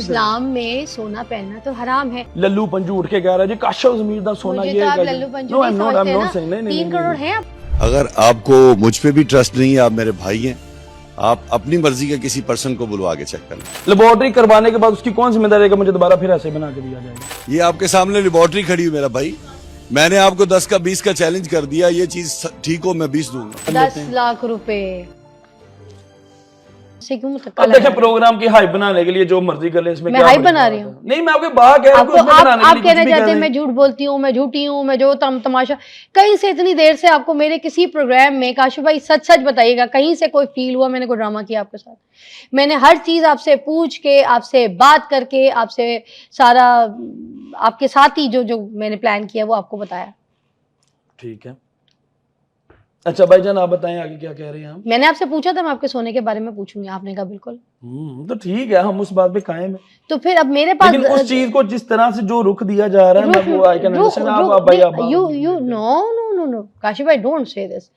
इस्लाम में सोना पहनना तो हराम है। लल्लू पंजू उठ के कह रहा है जी काशफ ज़मीर दा सोना मुझे ये तो आप है। लल्लू पंजू नहीं समझते ना। 3 करोड़ है। अगर आपको मुझ पे भी ट्रस्ट नहीं है, आप मेरे भाई हैं, आप अपनी मर्जी के किसी पर्सन को बुलवा के चेक कर लें। लेबोरेटरी करवाने के बाद उसकी कौन जिम्मेदारी है कि मुझे दोबारा फिर ऐसे बना के दिया जाएगा? ये आपके सामने लेबोरेटरी खड़ी हुई मेरा भाई, मैंने आपको 10 का 20 का चैलेंज कर दिया, ये चीज ठीक हो मैं 20 दूंगा। 10 लाख रुपए से क्यों मुतक्का अब लगा देखिए रहे हैं? प्रोग्राम की हाइप बनाने के लिए जो मर्जी कर ले, इसमें मैं क्या हाइप बड़ी बना बात रही है? हूँ। नहीं मैं आपके बात कह रहा हूँ कि उसमें आप बनाने के लिए कहना कुछ भी चाहते कह हैं मैं दें। झूठ बोलती हूँ, मैं झूठी हूँ, मैं जो तमाशा। कहीं से इतनी देर से आपको मेरे किसी प्रोग्राम में काशिफ भाई सच सच बताइएगा, कहीं से कोई फील हुआ मैंने कोई ड्रामा किया आपके साथ? मैंने हर चीज आपसे पूछ के, आपसे बात करके, आपसे सारा आपके साथ ही जो जो मैंने प्लान किया वो आपको बताया। ठीक है, अच्छा भाईजान आप बताएं आगे क्या कह रहे हैं हम? मैंने आपसे पूछा था मैं आपके सोने के बारे में पूछूंगी, आपने कहा बिल्कुल। तो ठीक है, हम उस बात पे कायम है। तो फिर अब मेरे पास लेकिन उस चीज को जिस तरह से जो रुख दिया जा रहा है, मैं वो आई कैन अंडरस्टैंड। आप भाई आप यू नो काशिफ भाई डोंट से दिस।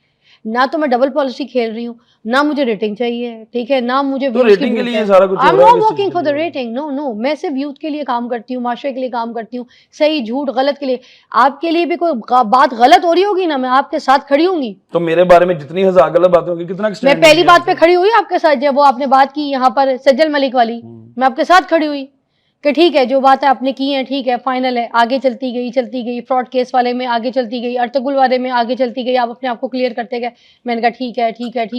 ना तो मैं डबल पॉलिसी खेल रही हूँ, ना मुझे रेटिंग चाहिए, ठीक है, ना मुझे तो रेटिंग के लिए सारा कुछ हो आई एम रहा है, नॉट किस वर्किंग चीज़ फॉर के द लिए? रेटिंग। नो मैं सिर्फ यूथ के लिए काम करती हूँ, माशरे के लिए काम करती हूँ, सही झूठ गलत के लिए। आपके लिए भी कोई बात गलत हो रही होगी ना, मैं आपके साथ खड़ी होंगी। तो मेरे बारे में जितनी हजार गलत बातें होंगी, कितना मैं extend पहली किया बात पे आपने? खड़ी हुई आपके साथ जब वो आपने बात की यहाँ पर सज्जल मलिक वाली, मैं आपके साथ खड़ी हुई कि ठीक है जो बात है आपने की है, ठीक है फाइनल है। आगे चलती गई, फ्रॉड केस वाले में आगे चलती गई, अर्तुगरुल वाले में आगे चलती गई, आप अपने आप को क्लियर करते गए। मैंने कहा ठीक है।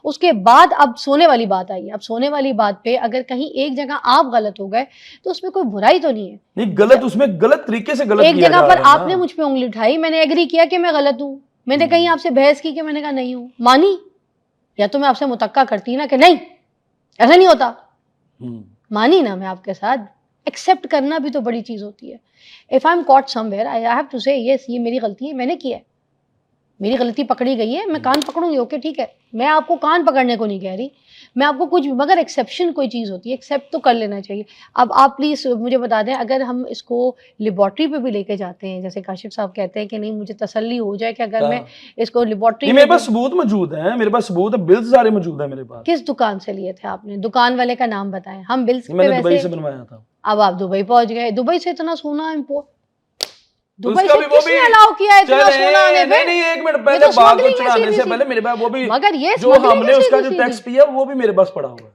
उसके बाद अब सोने वाली बात आई। अब सोने वाली बात पे अगर कहीं एक जगह आप गलत हो गए तो उसमें कोई बुराई तो नहीं है। नहीं गलत, उसमें गलत तरीके से गलत एक किया जगह जा पर रहा है आपने ना। मुझ पे उंगली उठाई, मैंने एग्री किया कि मैं गलत हूँ, मैंने कहीं आपसे बहस की कि मैंने कहा नहीं हूँ, मानी? या तो मैं आपसे मुतक्का करती ना कि नहीं ऐसा नहीं होता, मानी ना मैं आपके साथ। एक्सेप्ट करना भी तो बड़ी चीज होती है। If I am caught somewhere I have to say yes ये मेरी गलती है, मैंने किया है, मेरी गलती पकड़ी गई है, मैं कान पकड़ूंगी। ओके ठीक है, मैं आपको कान पकड़ने को नहीं कह रही, मैं आपको कुछ, मगर एक्सेप्शन कोई चीज़ होती है, एक्सेप्ट तो कर लेना चाहिए। अब आप प्लीज़ मुझे बता दें, अगर हम इसको लेबॉर्ट्री पे भी लेके जाते हैं, जैसे काशिफ साहब कहते हैं कि नहीं मुझे तसल्ली हो जाए कि अगर मैं इसको लेबॉर्ट्री मेरे पास सबूत मौजूद है, मेरे पास सबूत है, बिल्स सारे मौजूद है मेरे पास। किस दुकान से लिए थे आपने? दुकान वाले का नाम बताएं, हम बिल्स पे मैंने दुबई वैसे। से बनवाया था। अब आप दुबई पहुंच गए, दुबई से इतना सोना इम्पोर्ट, दुबई उसका से भी वो किसने भी अलाउ किया है इतना चले, सोना आने पे? नहीं एक मिनट ये पहले तो बात को smuggling है चढ़ाने सीधी से सी। पहले मेरे पास वो भी मगर ये जो smuggling हमने है उसका सीधी जो सीधी। टैक्स पिया वो भी मेरे पास पड़ा हुआ है।